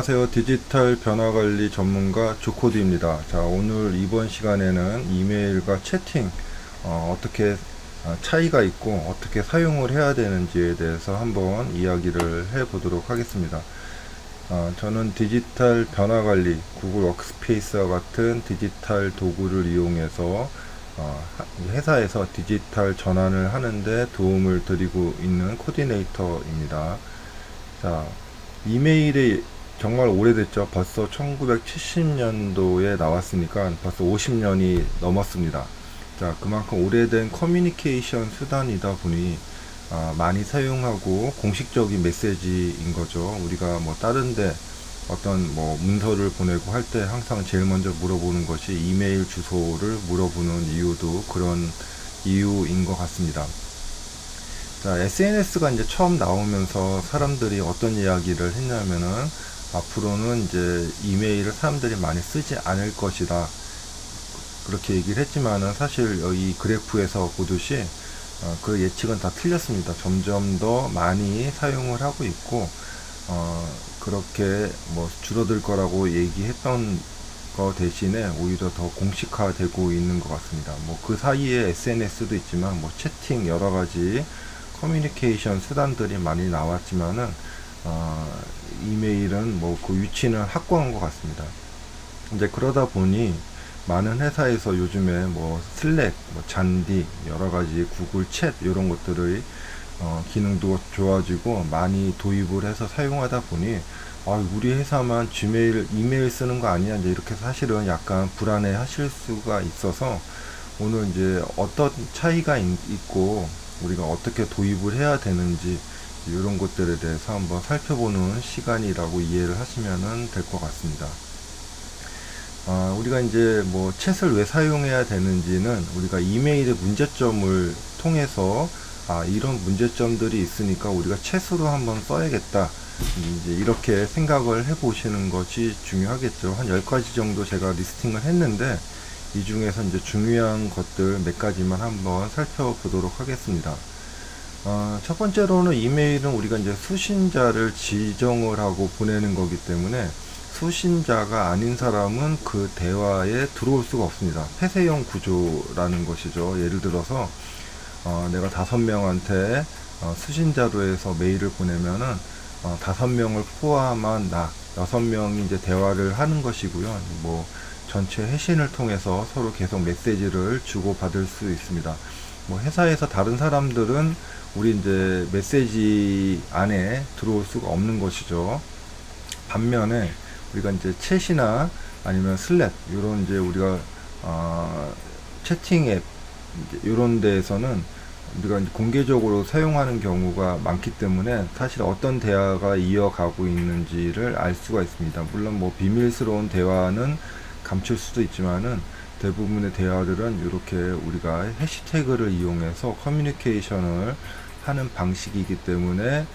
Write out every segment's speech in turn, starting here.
안녕하세요. 디지털 변화관리 전문가 조코드입니다. 자, 오늘 이번 시간에는 이메일과 채팅 어떻게 차이가 있고 어떻게 사용을 해야 되는지에 대해서 한번 이야기를 해 보도록 하겠습니다. 저는 디지털 변화관리, 구글 워크스페이스와 같은 디지털 도구를 이용해서 회사에서 디지털 전환을 하는데 도움을 드리고 있는 코디네이터입니다. 자, 이메일이 정말 오래됐죠. 벌써 1970년도에 나왔으니까 벌써 50년이 넘었습니다. 자, 그만큼 오래된 커뮤니케이션 수단이다 보니 많이 사용하고 공식적인 메시지인 거죠. 우리가 뭐 다른데 어떤 뭐 문서를 보내고 할 때 항상 제일 먼저 물어보는 것이 이메일 주소를 물어보는 이유도 그런 이유인 것 같습니다. 자, SNS가 이제 처음 나오면서 사람들이 어떤 이야기를 했냐면은 앞으로는 이제 이메일을 사람들이 많이 쓰지 않을 것이다. 그렇게 얘기를 했지만은 사실 여기 그래프에서 보듯이 그 예측은 다 틀렸습니다. 점점 더 많이 사용을 하고 있고 그렇게 뭐 줄어들 거라고 얘기했던 거 대신에 오히려 더 공식화되고 있는 것 같습니다. 뭐 그 사이에 SNS도 있지만 뭐 채팅 여러 가지 커뮤니케이션 수단들이 많이 나왔지만은 이메일은 뭐 그 위치는 확고한 것 같습니다. 이제 그러다 보니 많은 회사에서 요즘에 뭐 슬랙, 뭐 잔디, 여러 가지 구글 챗 이런 것들의 기능도 좋아지고 많이 도입을 해서 사용하다 보니 우리 회사만 지메일, 이메일 쓰는 거 아니야? 이제 이렇게 사실은 약간 불안해 하실 수가 있어서 오늘 이제 어떤 차이가 있고 우리가 어떻게 도입을 해야 되는지 이런 것들에 대해서 한번 살펴보는 시간이라고 이해를 하시면 될 것 같습니다. 우리가 이제 뭐 챗을 왜 사용해야 되는지는 우리가 이메일의 문제점을 통해서 이런 문제점들이 있으니까 우리가 챗으로 한번 써야겠다. 이제 이렇게 생각을 해 보시는 것이 중요하겠죠. 한 10가지 정도 제가 리스팅을 했는데 이 중에서 이제 중요한 것들 몇 가지만 한번 살펴보도록 하겠습니다. 첫 번째로는 이메일은 우리가 이제 수신자를 지정을 하고 보내는 거기 때문에 수신자가 아닌 사람은 그 대화에 들어올 수가 없습니다. 폐쇄형 구조라는 것이죠. 예를 들어서 내가 5명한테 수신자로 해서 메일을 보내면은 5명을 포함한 나 6명이 이제 대화를 하는 것이고요. 뭐 전체 회신을 통해서 서로 계속 메시지를 주고 받을 수 있습니다. 뭐 회사에서 다른 사람들은 우리 이제 메시지 안에 들어올 수가 없는 것이죠. 반면에 우리가 이제 챗이나 아니면 슬랙 이런 이제 우리가 채팅 앱 이런 데에서는 우리가 이제 공개적으로 사용하는 경우가 많기 때문에 사실 어떤 대화가 이어가고 있는지를 알 수가 있습니다. 물론 뭐 비밀스러운 대화는 감출 수도 있지만은 대부분의 대화들은 이렇게 우리가 해시태그를 이용해서 커뮤니케이션을 하는 방식이기 때문에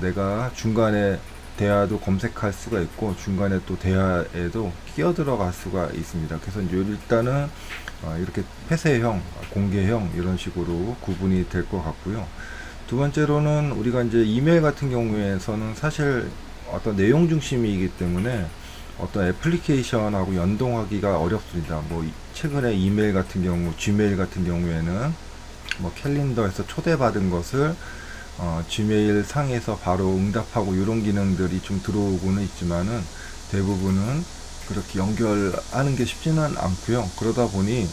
내가 중간에 대화도 검색할 수가 있고 중간에 또 대화에도 끼어 들어갈 수가 있습니다. 그래서 이제 일단은 이렇게 폐쇄형, 공개형 이런 식으로 구분이 될 것 같고요. 두 번째로는 우리가 이제 이메일 같은 경우에서는 사실 어떤 내용 중심이기 때문에 어떤 애플리케이션하고 연동하기가 어렵습니다. 뭐 최근에 이메일 같은 경우, 지메일 같은 경우에는 뭐 캘린더에서 초대받은 것을 지메일 상에서 바로 응답하고 이런 기능들이 좀 들어오고는 있지만은 대부분은 그렇게 연결하는 게 쉽지는 않고요. 그러다 보니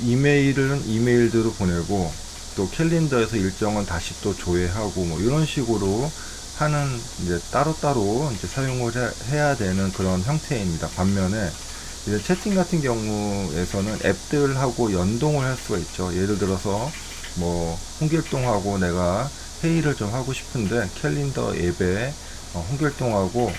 이메일은 이메일대로 보내고 또 캘린더에서 일정은 다시 또 조회하고 뭐 이런 식으로 하는 이제 따로따로 이제 사용을 해야 되는 그런 형태입니다. 반면에 이제 채팅 같은 경우에서는 앱들하고 연동을 할 수가 있죠. 예를 들어서 뭐 홍길동하고 내가 회의를 좀 하고 싶은데 캘린더 앱에 홍길동하고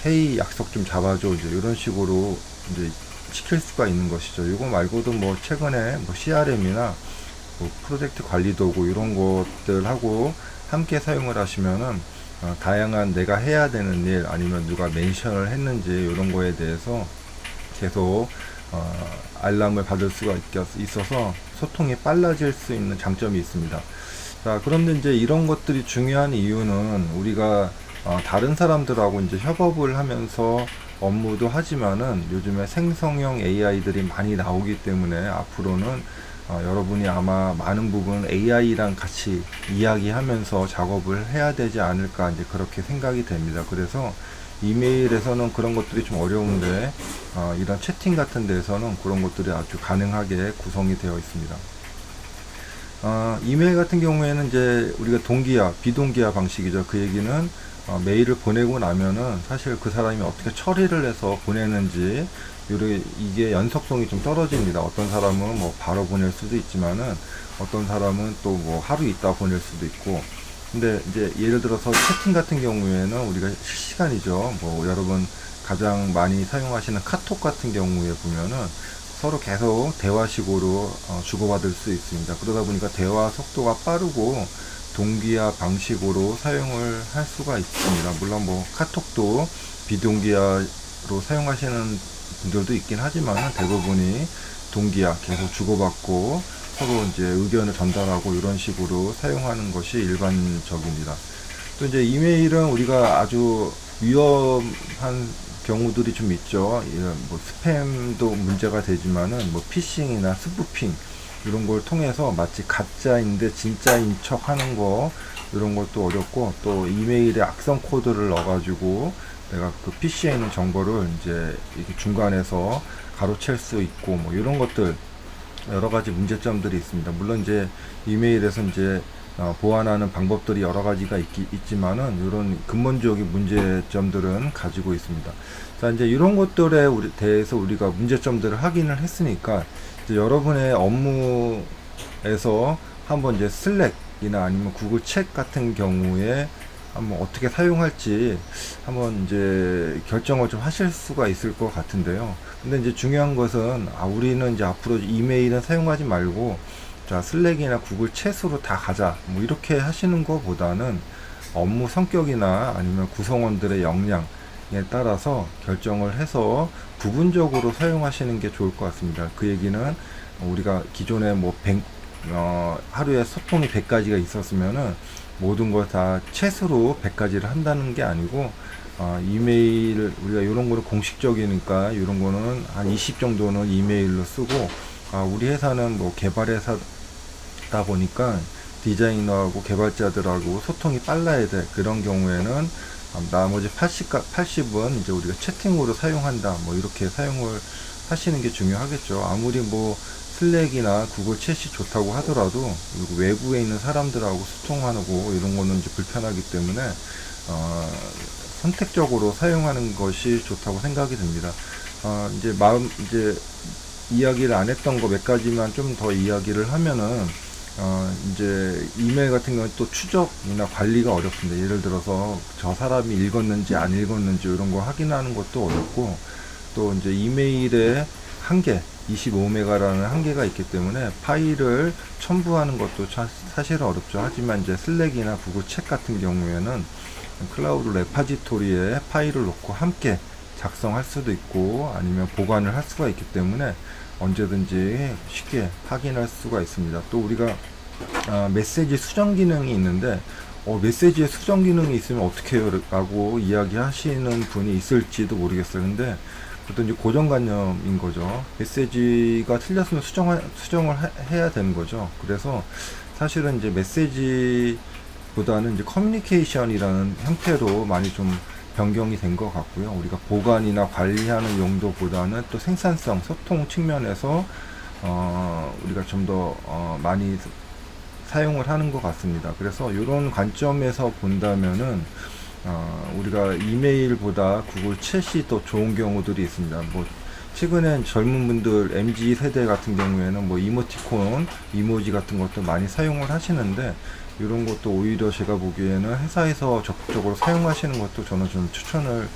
회의 약속 좀 잡아줘 이제 이런 식으로 이제 시킬 수가 있는 것이죠. 이거 말고도 뭐 최근에 뭐 CRM이나 뭐 프로젝트 관리 도구 이런 것들하고 함께 사용을 하시면은 다양한 내가 해야 되는 일 아니면 누가 멘션을 했는지 이런 거에 대해서 계속 알람을 받을 수가 있어서 소통이 빨라질 수 있는 장점이 있습니다. 자, 그런데 이제 이런 것들이 중요한 이유는 우리가 다른 사람들하고 이제 협업을 하면서 업무도 하지만은 요즘에 생성형 AI들이 많이 나오기 때문에 앞으로는 여러분이 아마 많은 부분 AI랑 같이 이야기하면서 작업을 해야 되지 않을까 이제 그렇게 생각이 됩니다. 그래서 이메일에서는 그런 것들이 좀 어려운데 이런 채팅 같은 데서는 그런 것들이 아주 가능하게 구성이 되어 있습니다. 이메일 같은 경우에는 이제 우리가 동기화, 비동기화 방식이죠. 그 얘기는 메일을 보내고 나면은 사실 그 사람이 어떻게 처리를 해서 보내는지 이게 연속성이 좀 떨어집니다. 어떤 사람은 뭐 바로 보낼 수도 있지만은 어떤 사람은 또 뭐 하루 있다 보낼 수도 있고. 근데 이제 예를 들어서 채팅 같은 경우에는 우리가 실시간이죠. 뭐 여러분 가장 많이 사용하시는 카톡 같은 경우에 보면은 서로 계속 대화식으로 주고받을 수 있습니다. 그러다 보니까 대화 속도가 빠르고 동기화 방식으로 사용을 할 수가 있습니다. 물론 뭐 카톡도 비동기화로 사용하시는 분들도 있긴 하지만 대부분이 동기화 계속 주고받고 서로 이제 의견을 전달하고 이런 식으로 사용하는 것이 일반적입니다. 또 이제 이메일은 우리가 아주 위험한 경우들이 좀 있죠. 뭐 스팸도 문제가 되지만은 뭐 피싱이나 스푸핑 이런 걸 통해서 마치 가짜인데 진짜인 척 하는 거 이런 것도 어렵고, 또 이메일에 악성 코드를 넣어가지고 내가 그 PC에 있는 정보를 이제 이렇게 중간에서 가로챌 수 있고 뭐 이런 것들 여러 가지 문제점들이 있습니다. 물론 이제 이메일에서 이제 보완하는 방법들이 여러 가지가 있지만은 이런 근본적인 문제점들은 가지고 있습니다. 자, 이제 이런 것들에 대해서 우리가 문제점들을 확인을 했으니까 이제 여러분의 업무에서 한번 이제 슬랙이나 아니면 구글 챗 같은 경우에 한번 어떻게 사용할지 한번 이제 결정을 좀 하실 수가 있을 것 같은데요. 근데 이제 중요한 것은 우리는 이제 앞으로 이메일은 사용하지 말고 자 슬랙이나 구글 챗으로 다 가자 뭐 이렇게 하시는 것보다는 업무 성격이나 아니면 구성원들의 역량에 따라서 결정을 해서 부분적으로 사용하시는 게 좋을 것 같습니다. 그 얘기는 우리가 기존에 뭐 하루에 소통이 100가지가 있었으면은 모든 걸 다 챗으로 100가지를 한다는 게 아니고 이메일 우리가 이런 거는 공식적이니까 이런 거는 한 20 정도는 이메일로 쓰고 우리 회사는 뭐 개발 회사다 보니까 디자이너하고 개발자들하고 소통이 빨라야 돼. 그런 경우에는 나머지 80은 이제 우리가 채팅으로 사용한다. 뭐 이렇게 사용을 하시는 게 중요하겠죠. 아무리 뭐 슬랙이나 구글 챗이 좋다고 하더라도 외부에 있는 사람들하고 소통하고 이런 거는 이제 불편하기 때문에 선택적으로 사용하는 것이 좋다고 생각이 듭니다. 이제 이야기를 안 했던 거 몇 가지만 좀 더 이야기를 하면은 이제 이메일 같은 경우는 또 추적이나 관리가 어렵습니다. 예를 들어서 저 사람이 읽었는지 안 읽었는지 이런 거 확인하는 것도 어렵고, 또 이제 이메일의 한계 25메가라는 한계가 있기 때문에 파일을 첨부하는 것도 사실 어렵죠. 하지만 이제 슬랙이나 구글 챗 같은 경우에는 클라우드 레파지토리에 파일을 놓고 함께 작성할 수도 있고 아니면 보관을 할 수가 있기 때문에 언제든지 쉽게 확인할 수가 있습니다. 또 우리가 메시지 수정 기능이 있는데 메시지에 수정 기능이 있으면 어떻게 해요? 라고 이야기하시는 분이 있을지도 모르겠어요. 근데 그것도 이제 고정관념인 거죠. 메시지가 틀렸으면 수정을 해야 되는 거죠. 그래서 사실은 이제 메시지보다는 이제 커뮤니케이션이라는 형태로 많이 좀 변경이 된 것 같고요. 우리가 보관이나 관리하는 용도보다는 또 생산성, 소통 측면에서 우리가 좀 더 많이 사용을 하는 것 같습니다. 그래서 이런 관점에서 본다면은 우리가 이메일보다 구글 챗이 더 좋은 경우들이 있습니다. 뭐 최근엔 젊은 분들 MZ 세대 같은 경우에는 뭐 이모티콘, 이모지 같은 것도 많이 사용을 하시는데 이런 것도 오히려 제가 보기에는 회사에서 적극적으로 사용하시는 것도 저는 좀 추천을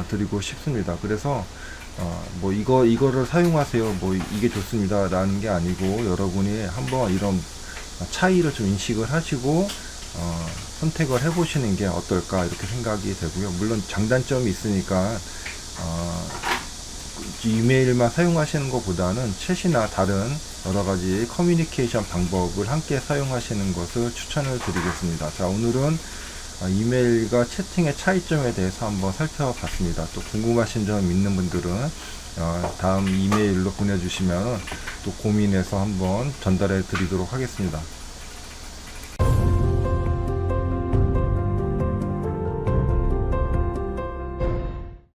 드리고 싶습니다. 그래서 뭐 이거를 사용하세요. 뭐 이게 좋습니다. 라는 게 아니고 여러분이 한번 이런 차이를 좀 인식을 하시고 선택을 해보시는 게 어떨까 이렇게 생각이 되고요. 물론 장단점이 있으니까 이메일만 사용하시는 것보다는 챗이나 다른 여러가지 커뮤니케이션 방법을 함께 사용하시는 것을 추천을 드리겠습니다. 자, 오늘은 이메일과 채팅의 차이점에 대해서 한번 살펴봤습니다. 또 궁금하신 점 있는 분들은 다음 이메일로 보내주시면 또 고민해서 한번 전달해 드리도록 하겠습니다.